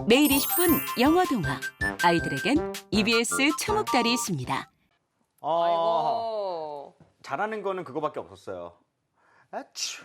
매일 20분 영어 동화. 아이들에겐 EBS 초목달이 있습니다. 아이고. 잘하는 거는 그거밖에 없었어요. 아츄.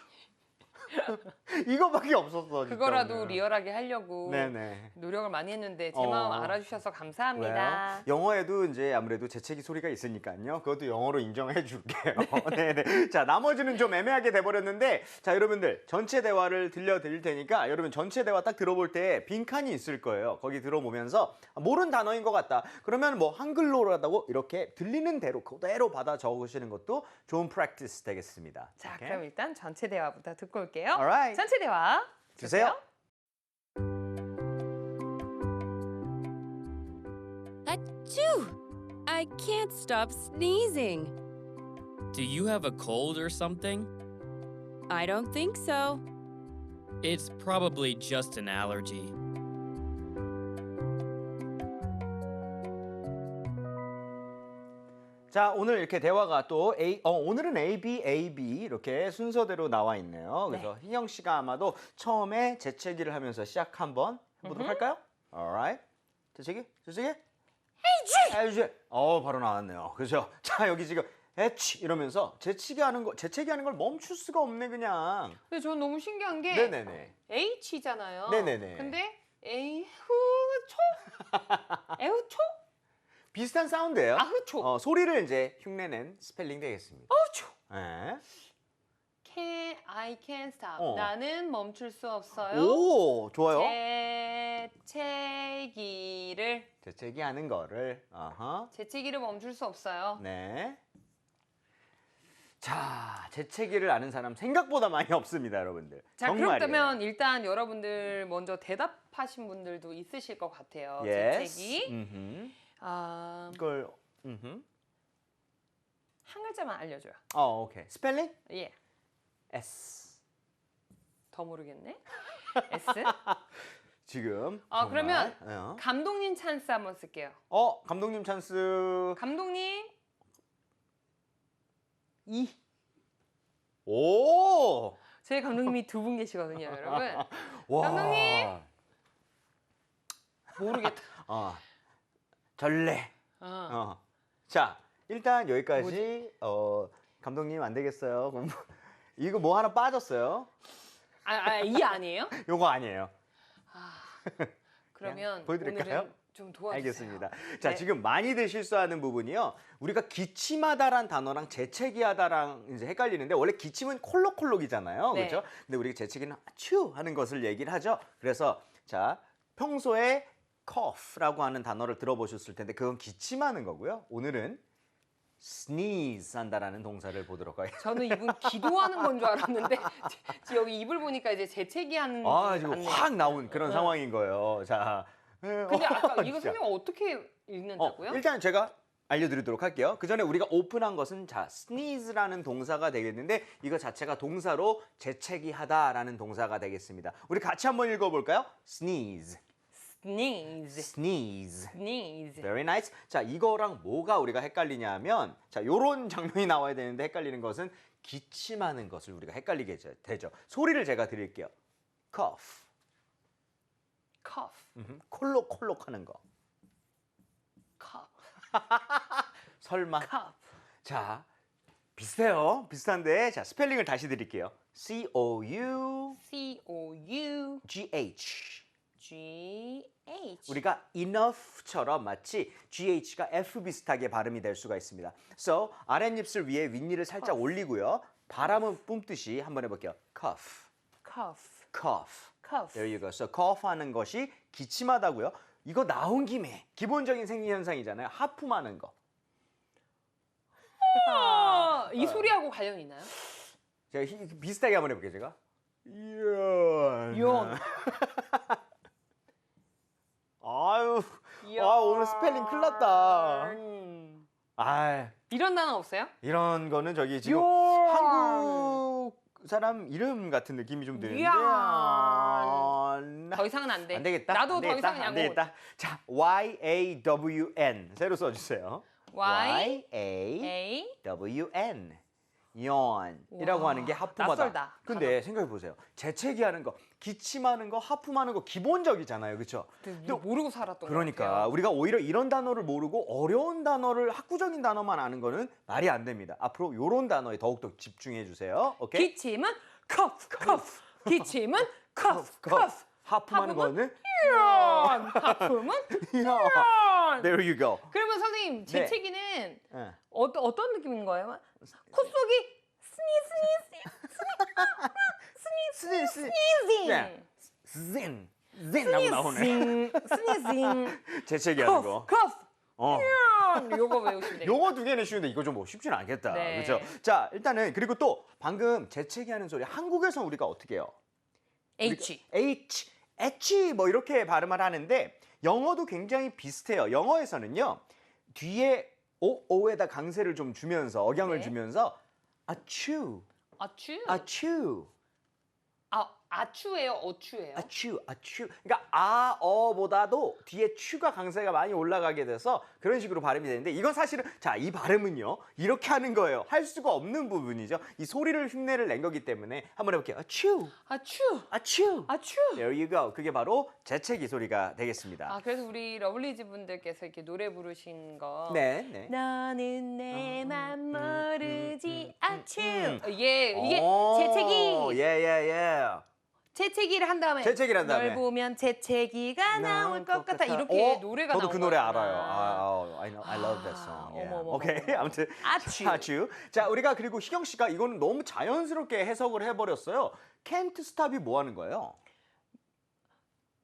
이거밖에 없었어. 진짜 그거라도 오늘. 리얼하게 하려고 네네. 노력을 많이 했는데 제 마음 알아주셔서 감사합니다. 왜요? 영어에도 이제 아무래도 재채기 소리가 있으니까요. 그것도 영어로 인정해 줄게요. 네네. 자, 나머지는 좀 애매하게 돼버렸는데, 자, 여러분들 전체 대화를 들려드릴 테니까 여러분 전체 대화 딱 들어볼 때 빈칸이 있을 거예요. 거기 들어보면서 모르는 단어인 것 같다. 그러면 뭐 한글로라고 이렇게 들리는 대로 그대로 받아 적으시는 것도 좋은 프랙티스 되겠습니다. 자, 오케이? 그럼 일단 전체 대화부터 듣고 올게요. Alright. 전체 대화 주세요. Achoo! I can't stop sneezing. Do you have a cold or something? I don't think so. It's probably just an allergy. 자, 오늘 이렇게 대화가 또 오늘은 A, B, A, B 이렇게 순서대로 나와 있네요. 그래서 희영 씨가 아마도 처음에 재채기를 하면서 시작 한번 해보도록 할까요? Alright. 재채기? 에이지! 바로 나왔네요. 그죠? 자, 여기 지금 에치 이러면서 재채기하는 걸 멈출 수가 없네 그냥. 근데 저는 너무 신기한 게 네네네. H잖아요. 네네네. 근데 에후초? 비슷한 사운드예요. 아후초. 소리를 이제 흉내낸 스펠링 되겠습니다. 아후초. 네. I can't stop. 나는 멈출 수 없어요. 오, 좋아요. 재채기를 거를. 재채기를 멈출 수 없어요. 네. 자, 재채기를 아는 사람 생각보다 많이 없습니다, 여러분들. 자, 정말이에요. 그렇다면 일단 여러분들 먼저 대답하신 분들도 있으실 것 같아요. Yes. 재채기. 이걸 한 글자만 알려줘요. 오케이. 스펠링? 예. S. 더 모르겠네. S. 지금. 그러면 정말, 감독님 찬스 한번 쓸게요. 감독님 찬스. 감독님. 오! 저희 감독님이 두 분 계시거든요, 여러분. 와. 감독님. 모르겠다. 전래. 자, 일단 여기까지. 감독님 안 되겠어요. 그럼 이거 뭐 하나 빠졌어요. 이 아니에요? 요거 아니에요. 그러면 보여드릴까요? 오늘은 좀 도와주세요. 알겠습니다. 자, 네. 지금 많이들 실수하는 부분이요. 우리가 기침하다란 단어랑 재채기하다랑 이제 헷갈리는데 원래 기침은 콜록콜록이잖아요. 네. 그렇죠? 근데 우리가 재채기는 츄 하는 것을 얘기를 하죠. 그래서 자, 평소에 cough라고 하는 단어를 들어보셨을 텐데 그건 기침하는 거고요. 오늘은 sneeze 한다라는 동사를 보도록 하겠습니다. 저는 이분 기도하는 건 줄 알았는데 지금 여기 입을 보니까 이제 재채기하는 지금 같네요. 확 나온 그런 상황인 거예요. 자, 근데 아까 이거 진짜. 설명 어떻게 읽는다고요? 일단 제가 알려드리도록 할게요. 그 전에 우리가 오픈한 것은 자, sneeze라는 동사가 되겠는데 이거 자체가 동사로 재채기하다라는 동사가 되겠습니다. 우리 같이 한번 읽어볼까요? sneeze, sneeze, sneeze. sneeze. Very nice. 자, 이거랑 뭐가 우리가 헷갈리냐면 자, 요런 장면이 나와야 되는데 헷갈리는 것은 기침하는 것을 우리가 헷갈리게 되죠. 소리를 제가 드릴게요. cough. cough, 콜록콜록 하는 거. cough, 설마. cough. 자, 비슷해요. 비슷한데 자, 스펠링을 다시 드릴게요. C-O-U C-O-U G-H. G-H. 우리가 enough처럼 마치 GH가 F 비슷하게 발음이 될 수가 있습니다. So, 아랫입술 위에 윗니를 살짝 올리고요. 바람은 뿜듯이 한번 해볼게요. cough, cough, cough. cough. There you go. So, cough 하는 것이 기침하다고요. 이거 나온 김에 기본적인 생리현상이잖아요. 하품하는 거. 이 소리하고 관련 있나요? 제가 비슷하게 한번 해볼게요, 제가. 연. 아유, 오늘 스펠링 큰일 났다. 이런 단어 없어요? 이런 거는 저기 지금 연. 한국 사람 이름 같은 느낌이 좀 드는데. 더 이상은 안 돼. 안 되겠다. 나도 안 더 되겠다, 이상은 안 양호. 되겠다. 자, Y-A-W-N 새로 써주세요. Y-A. Y-A-W-N. yawn이라고 와, 하는 게 하품하다. 낯설다. 근데 생각해 보세요. 재채기하는 거 기침하는 거, 하품하는 거 기본적이잖아요. 그렇죠? 근데 모르고 살았던 것 그러니까 같아요. 우리가 오히려 이런 단어를 모르고 어려운 단어를 학구적인 단어만 아는 거는 말이 안 됩니다. 앞으로 이런 단어에 더욱더 집중해 주세요. 오케이? 기침은 cough, cough. 기침은 cough, cough. 하품하는 거는 이런. 하품은 이런. There you go. 그러면 선생님 네. 재채기는 예. 어떤 느낌인 거예요? 콧속이 스니징. 네. zen 하고 나오네. 스니징. 재채기 하는 cough, 거. cough. 어. 요거 외우시면 돼요. 요거 두 개는 쉬운데 이거 좀 뭐 쉽지는 않겠다. 네. 그렇죠? 자, 일단은 그리고 또 방금 재채기 하는 소리 한국에서 우리가 어떻게 해요? H. H 뭐 이렇게 발음을 하는데 영어도 굉장히 비슷해요. 영어에서는요. 뒤에 O에다 강세를 좀 주면서 억양을 네. 주면서 아추, 아추. 아추, 아추예요, 어추예요? 아추. 그러니까 어보다도 뒤에 추가 강세가 많이 올라가게 돼서 그런 식으로 발음이 되는데 이건 사실은 자, 이 발음은요. 이렇게 하는 거예요. 할 수가 없는 부분이죠. 이 소리를 흉내를 낸 거기 때문에 한번 해볼게요. 아추, 아추. 아추. 아추. There you go. 그게 바로 재채기 소리가 되겠습니다. 아, 그래서 우리 러블리즈 분들께서 이렇게 노래 부르신 거. 네. 너는 내 맘 모르지 아추. 음. 이게 오, 재채기. 예. 재채기를 한 다음에 재채기를 한 다음에. 널 보면 재채기가 나올 것 같아. 이렇게 노래가 저도 나온 그 노래 거구나. 알아요. I love that song. Yeah. 어머. 오케이. 아무튼 아추. 자, 우리가 그리고 희경 씨가 이거는 너무 자연스럽게 해석을 해버렸어요. Can't stop이 뭐 하는 거예요?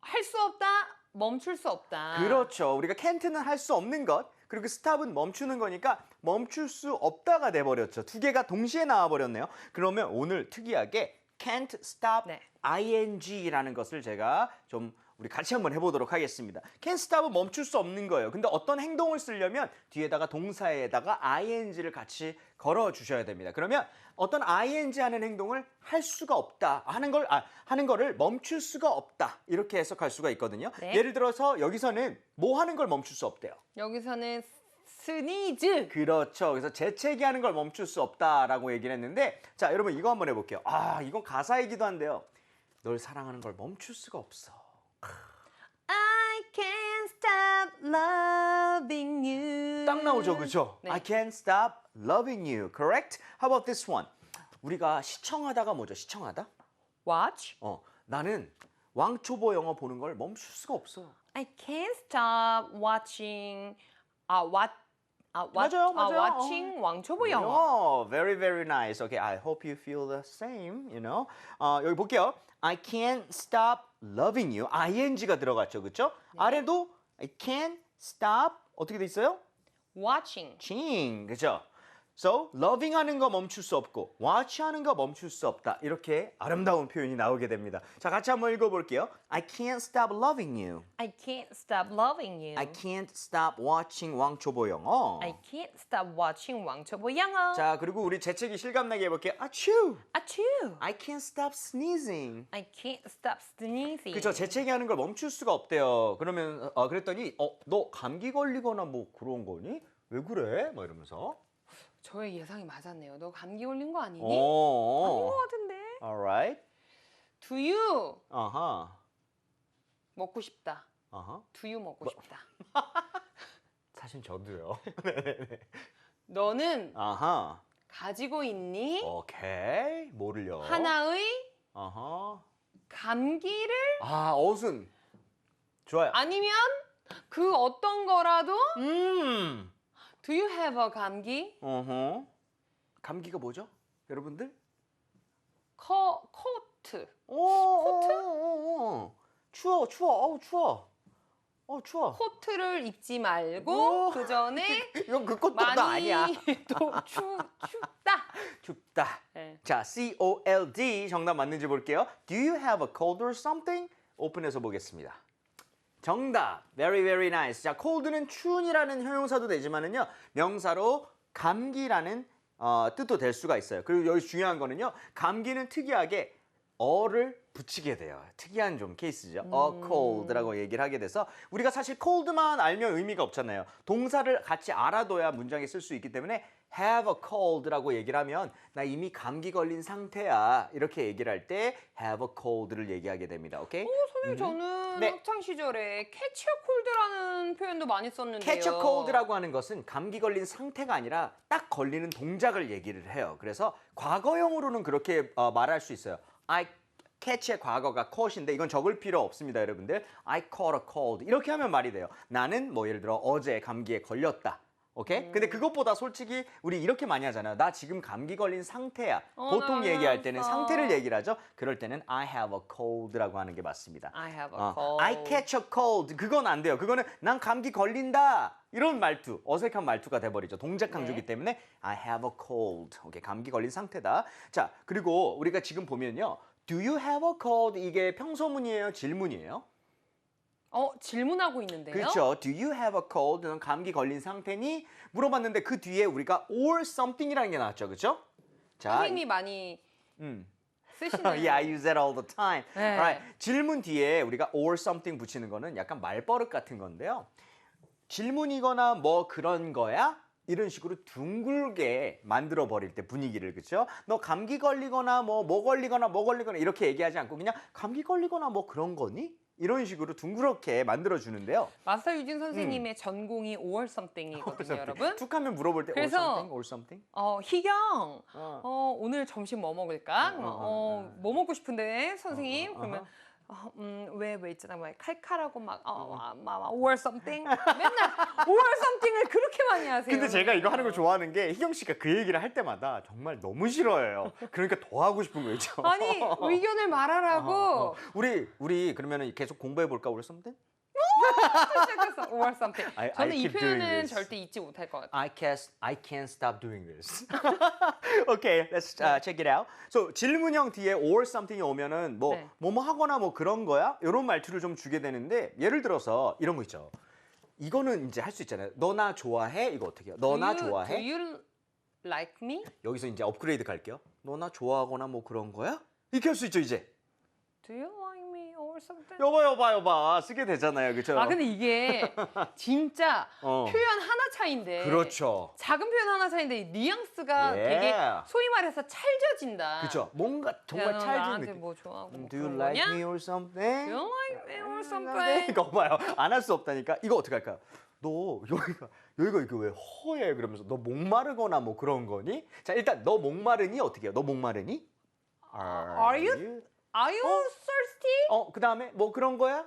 할 수 없다, 멈출 수 없다. 그렇죠. 우리가 can't는 할 수 없는 것. 그리고 stop은 멈추는 거니까 멈출 수 없다가 돼버렸죠. 두 개가 동시에 나와버렸네요. 그러면 오늘 특이하게 can't stop 네. ing라는 것을 제가 좀 우리 같이 한번 해보도록 하겠습니다. can't stop은 멈출 수 없는 거예요. 근데 어떤 행동을 쓰려면 뒤에다가 동사에다가 ing를 같이 걸어 주셔야 됩니다. 그러면 어떤 ing 하는 행동을 할 수가 없다 하는 거를 멈출 수가 없다 이렇게 해석할 수가 있거든요. 네. 예를 들어서 여기서는 뭐 하는 걸 멈출 수 없대요. 여기서는 스니즈. 그렇죠. 그래서 재채기 하는 걸 멈출 수 없다라고 얘기를 했는데 자, 여러분 이거 한번 해볼게요. 아, 이건 가사이기도 한데요. 널 사랑하는 걸 멈출 수가 없어. I can't stop loving you. 딱 나오죠, 그죠? 네. I can't stop loving you. Correct? How about this one? 우리가 시청하다가 뭐죠? 시청하다? Watch. 나는 왕초보 영화 보는 걸 멈출 수가 없어요. I can't stop watching. 맞아요. watching 왕초보 영어. Very, very nice. Okay, I hope you feel the same, you know. 여기 볼게요. I can't stop loving you. ing가 들어갔죠, 그렇죠? 아래도 I can't stop 어떻게 돼 있어요? Watching. watching, 그죠? So, loving 하는 거 멈출 수 없고 watch 하는 거 멈출 수 없다. 이렇게 아름다운 표현이 나오게 됩니다. 자, 같이 한번 읽어볼게요. I can't stop loving you. I can't stop loving you. I can't stop watching 왕초보 영어. I can't stop watching 왕초보 영어. 자, 그리고 우리 재채기 실감나게 해볼게요. 아츄! 아추. I can't stop sneezing. I can't stop sneezing. 그죠? 재채기 하는 걸 멈출 수가 없대요. 그러면 그랬더니 너 감기 걸리거나 뭐 그런 거니? 왜 그래? 막 이러면서. 저의 예상이 맞았네요. 너 감기 걸린 거 아니니? 아닌 어. 것 같은데. Alright. Do you 아하. 먹고 싶다. 아하. Do you 먹고 싶다. 사실 저도요. 너는 아하. 가지고 있니? 오케이. 뭐를요? 하나의 아하. 감기를 어순. 좋아요. 아니면 그 어떤 거라도 Do you have a 감기? 어허. 감기가 뭐죠? 여러분들? 코트. 코트? 추워. 어우, 추워. 추워. 코트를 입지 말고 오. 그 전에 이건 그 코트도 많이 아니야. 또 춥다. 춥다. 네. 자, COLD 정답 맞는지 볼게요. Do you have a cold or something? 오픈해서 보겠습니다. 정답. Very, very nice. 자, cold는 추운이라는 형용사도 되지만은요. 명사로 감기라는 뜻도 될 수가 있어요. 그리고 여기 중요한 거는요. 감기는 특이하게 어를 붙이게 돼요. 특이한 좀 케이스죠. A cold라고 얘기를 하게 돼서 우리가 사실 cold만 알면 의미가 없잖아요. 동사를 같이 알아둬야 문장에 쓸 수 있기 때문에 have a cold라고 얘기를 하면 나 이미 감기 걸린 상태야. 이렇게 얘기를 할 때 have a cold를 얘기하게 됩니다. 오케이? 선생님 저는 네. 학창 시절에 catch a cold라는 표현도 많이 썼는데요. catch a cold라고 하는 것은 감기 걸린 상태가 아니라 딱 걸리는 동작을 얘기를 해요. 그래서 과거형으로는 그렇게 말할 수 있어요. I catch의 과거가 caught인데 이건 적을 필요 없습니다, 여러분들. I caught a cold. 이렇게 하면 말이 돼요. 나는 뭐 예를 들어 어제 감기에 걸렸다. 오케이? 근데 그것보다 솔직히 우리 이렇게 많이 하잖아요. 나 지금 감기 걸린 상태야. 보통 나 얘기할 때는 알았어. 상태를 얘기를 하죠. 그럴 때는 I have a cold라고 하는 게 맞습니다. I have a cold. I catch a cold. 그건 안 돼요. 그거는 난 감기 걸린다. 이런 말투, 어색한 말투가 돼버리죠. 동작 강조기 네. 때문에 I have a cold. 오케이, 감기 걸린 상태다. 자, 그리고 우리가 지금 보면요. Do you have a cold? 이게 평소문이에요? 질문이에요? 질문하고 있는데요. 그렇죠. Do you have a cold? 넌 감기 걸린 상태니? 물어봤는데 그 뒤에 우리가 or something이라는 게 나왔죠. 그렇죠? 자, 선생님이 많이 쓰시는. yeah, I use that all the time. 네. Alright. 질문 뒤에 우리가 or something 붙이는 거는 약간 말버릇 같은 건데요. 질문이거나 뭐 그런 거야? 이런 식으로 둥글게 만들어 버릴 때 분위기를, 그렇죠? 너 감기 걸리거나 뭐 걸리거나 이렇게 얘기하지 않고 그냥 감기 걸리거나 뭐 그런 거니? 이런 식으로 둥그렇게 만들어 주는데요. 마스터 유진 선생님의 전공이 5월 썸띵이거든요, 여러분. 툭 하면 물어볼 때 그래서 or something? 희경, 오늘 점심 뭐 먹을까? 뭐 먹고 싶은데, 선생님? 그러면 왜 있잖아, 막 칼칼하고 막 5월 썸띵? 맨날 5월 썸띵을 그렇게 많이 하세요. 근데 제가 이거 하는 걸 좋아하는 게 희경 씨가 그 얘기를 할 때마다 정말 너무 싫어해요. 그러니까 더 하고 싶은 거 있죠. 아니, 의견을 말하라고. 우리 그러면 계속 공부해 볼까? or something? 시작했어, 5월 썸띵. I 저는 이 keep doing 표현은 this. 절대 잊지 못할 것 같아요. I can't stop doing this. Okay, let's check it out. So 질문형 뒤에 or something이 오면은 네. 뭐뭐 하거나 뭐 그런 거야? 이런 말투를 좀 주게 되는데 예를 들어서 이런 거 있죠. 이거는 이제 할 수 있잖아요. 너 나 좋아해? 이거 어떻게 해요? 너 나 좋아해? Do you like me? 여기서 이제 업그레이드 갈게요. 너 나 좋아하거나 뭐 그런 거야? 이렇게 할 수 있죠, 이제. Do you like me or something? 여봐 쓰게 되잖아요, 그렇죠? 근데 이게 진짜 표현 하나 차이인데. 그렇죠. 작은 표현 하나 차이인데 뉘앙스가 Yeah. 되게 소위 말해서 찰져진다. 그렇죠. 뭔가 정말 야, 너 찰진 나한테 느낌. 뭐 좋아하고 뭐 Do you 그런 like 거냐? me or something? Do you like me or something? 이거 봐요. 안 할 수 없다니까. 이거 어떻게 할까요? 너 여기가 이게 왜 허해? 그러면서 너 목마르거나 뭐 그런 거니? 자, 일단 너 목마르니 어떻게 해요? 너 목마르니? Are you thirsty? 그다음에 뭐 그런 거야?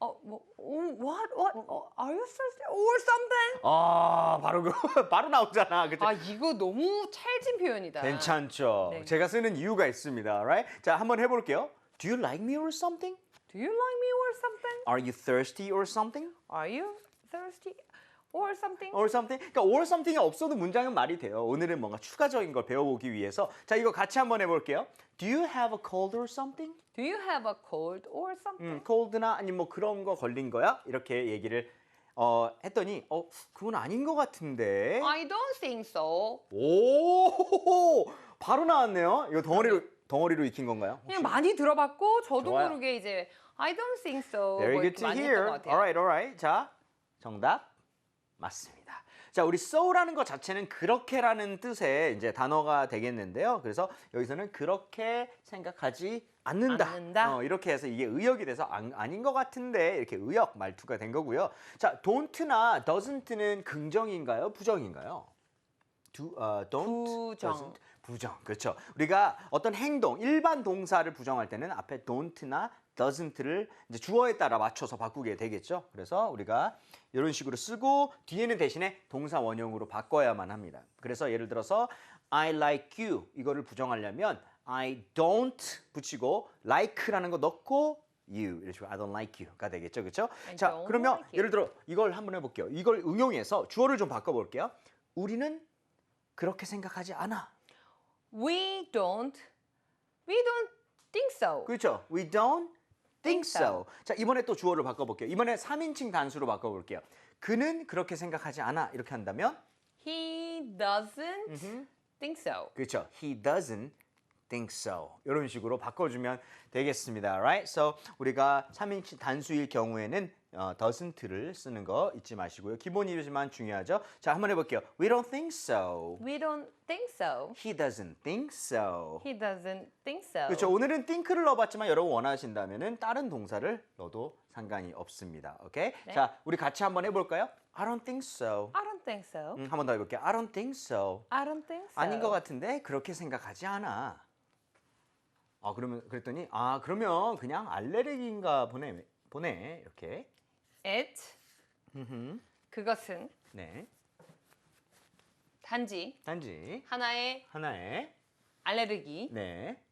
What? Are you thirsty or something? 바로 바로 나오잖아. 그죠? 이거 너무 찰진 표현이다. 괜찮죠. 네. 제가 쓰는 이유가 있습니다. Right? 자, 한번 해 볼게요. Do you like me or something? Do you like me or something? Are you thirsty or something? Are you thirsty or something? or something. 그러니까 or something이 없어도 문장은 말이 돼요. 오늘은 뭔가 추가적인 걸 배워보기 위해서. 자, 이거 같이 한번 해볼게요. Do you have a cold or something? Do you have a cold or something? cold나 아니면 뭐 그런 거 걸린 거야? 이렇게 얘기를 했더니 그건 아닌 것 같은데. I don't think so. 오, 바로 나왔네요. 이거 덩어리로 익힌 건가요? 그냥 많이 들어봤고 저도 좋아요. 모르게 이제 I don't think so. Very 뭐 good 이렇게 to 많이 hear. 했던 것 같아요. Alright. 자, 정답 맞습니다. 자, 우리 so라는 것 자체는 그렇게라는 뜻의 이제 단어가 되겠는데요. 그래서 여기서는 그렇게 생각하지 않는다. 이렇게 해서 이게 의역이 돼서 아닌 것 같은데 이렇게 의역 말투가 된 거고요. 자, don't나 doesn't는 긍정인가요? 부정인가요? don't, 부정. doesn't, 부정. 그렇죠. 우리가 어떤 행동, 일반 동사를 부정할 때는 앞에 don't나 doesn't를 이제 주어에 따라 맞춰서 바꾸게 되겠죠. 그래서 우리가 이런 식으로 쓰고 뒤에는 대신에 동사 원형으로 바꿔야만 합니다. 그래서 예를 들어서 I like you 이거를 부정하려면 I don't 붙이고 like라는 거 넣고 you 이런 식으로 I don't like you가 되겠죠. 그렇죠? I 자, don't 그러면 like you. 예를 들어 이걸 한번 해볼게요. 이걸 응용해서 주어를 좀 바꿔볼게요. 우리는 그렇게 생각하지 않아. We don't think so. 그렇죠. We don't think so. 자, 이번에 또 주어를 바꿔볼게요. 이번에 3인칭 단수로 바꿔볼게요. 그는 그렇게 생각하지 않아. 이렇게 한다면 He doesn't think so. 그렇죠. He doesn't think so. 이런 식으로 바꿔주면 되겠습니다. Right? So 우리가 3인칭 단수일 경우에는 doesn't를 쓰는 거 잊지 마시고요. 기본이지만 중요하죠. 자, 한번 해볼게요. We don't think so. We don't think so. He doesn't think so. He doesn't think so. 그렇죠. 오늘은 think를 넣어봤지만 여러분 원하신다면은 다른 동사를 넣어도 상관이 없습니다. 오케이? 네. 자, 우리 같이 한번 해볼까요? I don't think so. I don't think so. 한 번 더 해볼게요. I don't think so. I don't think so. 아닌 것 같은데 그렇게 생각하지 않아. 그랬더니 그러면 그냥 알레르기인가 보네 이렇게. It 그것은 네. 단지 하나의 하나의 알레르기. 네.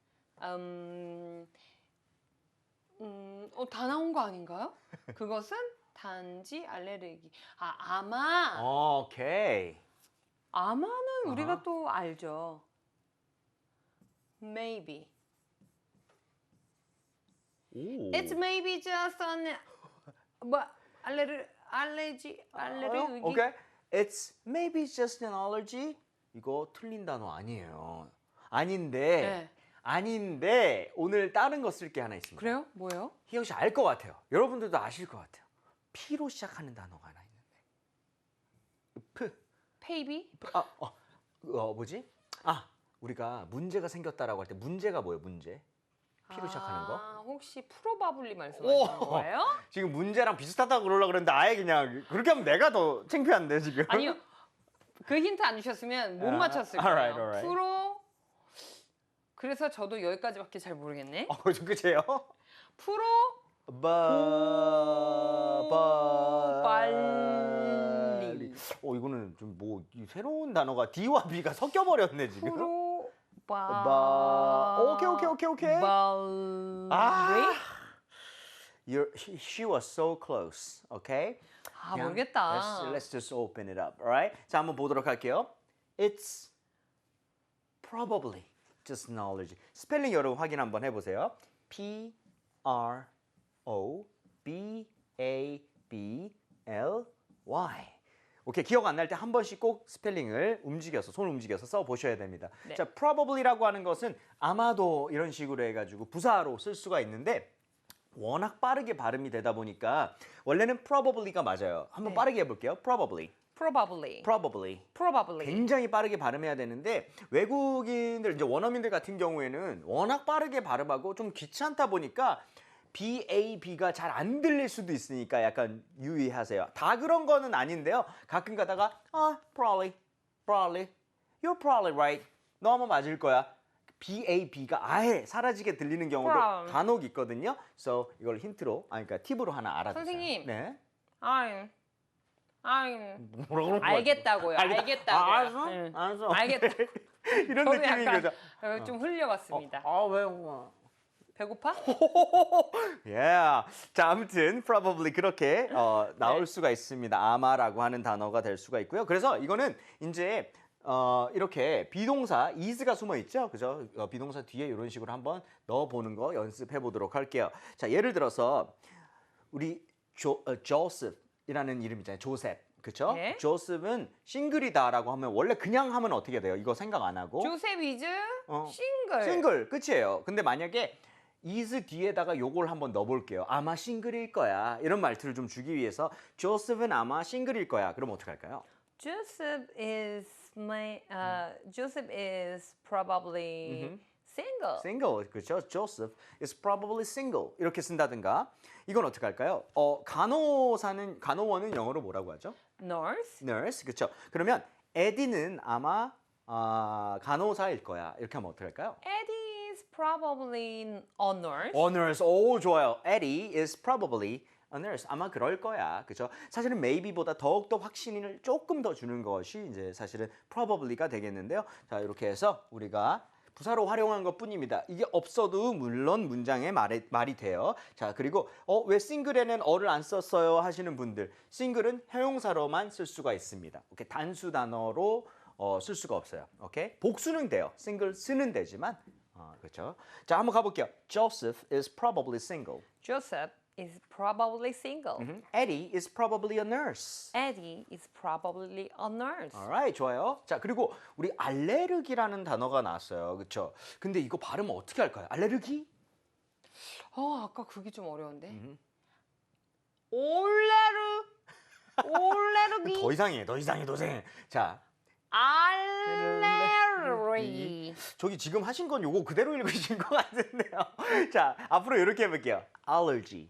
다 나온 거 아닌가요? 그것은 단지 알레르기. 아마. 오케이. 아마는 우리가 또 알죠. Maybe. 오. It's maybe just an 알레르기. 오케이. It's maybe just an allergy. 이거 틀린 단어 아니에요. 네. 아닌데 오늘 다른 거 쓸 게 하나 있습니다. 그래요? 뭐예요? 희영 씨 알 것 같아요. 여러분들도 아실 것 같아요. P로 시작하는 단어가 하나 있는데. Maybe? 뭐지? 우리가 문제가 생겼다라고 할 때 문제가 뭐예요? 문제? P로 시작하는 거? 혹시 프로바블리 말씀하시는 오! 거예요? 지금 문제랑 비슷하다고 그러려고 그랬는데 아예 그냥 그렇게 하면 내가 더 창피한데 지금. 아니요. 그 힌트 안 주셨으면 못 맞췄을 거예요. alright. 프로. 그래서 저도 여기까지밖에 잘 모르겠네. 좀 그치요? 프로 빨리. 이거는 좀 뭐 새로운 단어가 D와 B가 섞여 버렸네 지금. 프로 오케이. She was so close. Okay? 그냥 모르겠다. Let's just open it up. Alright? 자, 한번 보도록 할게요. It's probably just an allergy. 스펠링 여러분 확인 한번 해보세요. P R O B A B L Y. 오케이, 기억 안 날 때 한 번씩 꼭 스펠링을 손 움직여서 써 보셔야 됩니다. 네. 자, probably라고 하는 것은 아마도 이런 식으로 해가지고 부사로 쓸 수가 있는데 워낙 빠르게 발음이 되다 보니까 원래는 probably가 맞아요. 한번 네. 빠르게 해볼게요. probably. 굉장히 빠르게 발음해야 되는데 외국인들 이제 원어민들 같은 경우에는 워낙 빠르게 발음하고 좀 귀찮다 보니까 BAB가 잘 안 들릴 수도 있으니까 약간 유의하세요. 다 그런 거는 아닌데요. 가끔 가다가 probably, you're probably right. 너 아마 맞을 거야. BAB가 아예 사라지게 들리는 경우도 간혹 있거든요. So 이걸 힌트로, 그러니까 팁으로 하나 알아두세요. 선생님. 네. 뭐라고 그런 거야? 알겠다고요. 알았어. 알겠다. 이런 저도 느낌인 약간 거죠. 좀 흘려봤습니다. 왜? 배고파? 자, 아무튼 probably 그렇게 나올 수가 있습니다. 아마라고 하는 단어가 될 수가 있고요. 그래서 이거는 이제 이렇게 비동사 is가 숨어 있죠. 그죠? 비동사 뒤에 이런 식으로 한번 넣어보는 거 연습해 보도록 할게요. 자, 예를 들어서 우리 조셉이라는 이름 있잖아요. 조셉. 그렇죠? 네. 조셉은 싱글이다라고 하면 원래 그냥 하면 어떻게 돼요? 이거 생각 안 하고 조셉 이즈 어. 싱글. 싱글 끝이에요. 근데 만약에 is 뒤에다가 요걸 한번 넣어볼게요. 아마 싱글일 거야. 이런 말투를 좀 주기 위해서 조셉은 아마 싱글일 거야. 그럼 어떻게 할까요? Joseph is probably single. Single, 그렇죠? Joseph is probably single. 이렇게 쓴다든가. 이건 어떻게 할까요? 간호원은 영어로 뭐라고 하죠? Nurse. Nurse, 그렇죠? 그러면 에디는 아마 간호사일 거야. 이렇게 하면 어떻게 할까요? Eddie is probably a nurse. Nurse, 오 좋아요. Eddie is probably a nurse. 아마 그럴 거야, 그렇죠? 사실은 maybe보다 더욱더 확신을 조금 더 주는 것이 이제 사실은 probably가 되겠는데요. 자, 이렇게 해서 우리가 부사로 활용한 것뿐입니다. 이게 없어도 물론 문장에 말이 돼요. 자, 그리고 왜 싱글에는 어를 안 썼어요 하시는 분들, 싱글은 형용사로만 쓸 수가 있습니다. 오케이, 단수 단어로 쓸 수가 없어요. 오케이, 복수는 돼요. 싱글 쓰는 되지만 그렇죠. 자, 한번 가볼게요. Joseph is probably single. Joseph is probably single. Eddie is probably a nurse. Eddie is probably a nurse. Alright, 좋아요. 자, 그리고 우리 알레르기라는 단어가 나왔어요. 그렇죠? 근데 이거 발음 어떻게 할까요? 알레르기? 아까 그게 좀 어려운데. 음. 올레르기. 더 이상해, 더 이상해, 더 이상해. 자, 알레르기. 저기 지금 하신 건 요거 그대로 읽으신 것 같은데요. 자, 앞으로 이렇게 해볼게요. Allergy,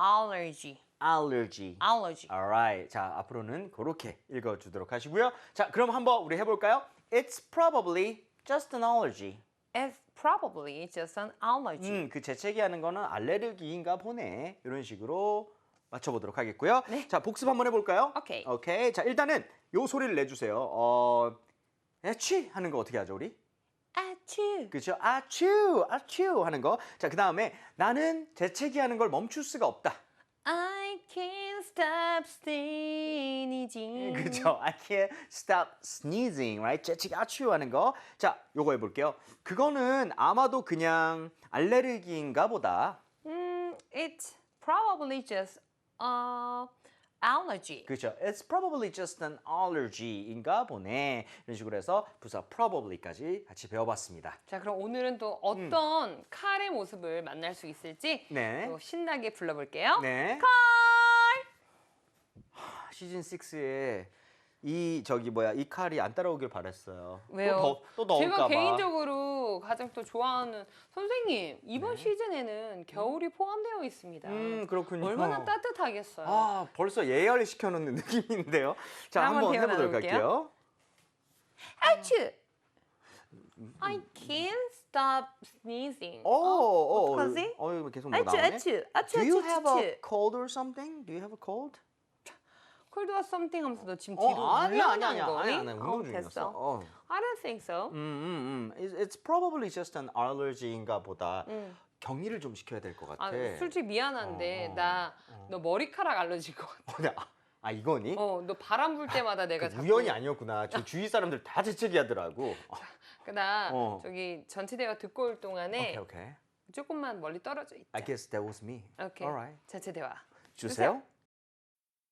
Allergy. allergy. Allergy. Alright, 자, 앞으로는 그렇게 읽어주도록 하시고요. 자, 그럼 한번 우리 해볼까요? It's probably just an allergy. It's probably just an allergy. 그 재채기하는 거는 알레르기인가 보네. 이런 식으로 맞춰보도록 하겠고요. 네. 자, 복습 한번 해볼까요? 오케이. 오케이. 자, 일단은 요 소리를 내주세요. 에취 하는 거 어떻게 하죠, 우리? 아츄. 그렇죠? 아츄, 아츄 하는 거. 자, 그 다음에 나는 재채기하는 걸 멈출 수가 없다. I can't stop sneezing. 그렇죠? I can't stop sneezing, right? 재채기 아츄 하는 거. 자, 요거 해볼게요. 그거는 아마도 그냥 알레르기인가 보다. It's probably just allergy. 그렇죠. It's probably just an allergy인가 보네. 이런 식으로 해서 부사 probably까지 같이 배워봤습니다. 자, 그럼 오늘은 또 어떤 칼의 모습을 만날 수 있을지 네. 또 신나게 불러볼게요. 네. 칼! 시즌 6에 이 칼이 안 따라오길 바랬어요. 왜요? 또 넣을까 제가 봐. 개인적으로 가장 또 좋아하는 선생님 이번 시즌에는 겨울이 포함되어 있습니다. 그렇군요. 얼마나 따뜻하겠어요. 아, 벌써 예열 시켜놓는 느낌인데요. 자, 한번 한번 대화 해보도록 나눠볼게요. 할게요. 아츄! I can't stop sneezing. 어떡하지? 이거 계속 뭐 아츄, 나오네. 아츄, 아츄, Do you 아츄, have a 아츄. cold or something? Do you have a cold? Cold or something 하면서 너 지금 뒤로 아니야. 물러난 거니? 운동 중이었어. 됐어. I don't think so. It's probably just an allergy인가 보다. 격리를 좀 시켜야 될 것 같아. 솔직히 미안한데 나 너 머리카락 알러지인 것 같아. 근데 이거니? 너 바람 불 때마다 내가 자꾸 우연이 아니었구나. 저 주위 사람들 다 재채기 하더라고. 나 어. 저기 전체 대화 듣고 올 동안에 오케이. 조금만 멀리 떨어져 있자. I guess that was me. 오케이. Alright. 전체 대화. 주세요.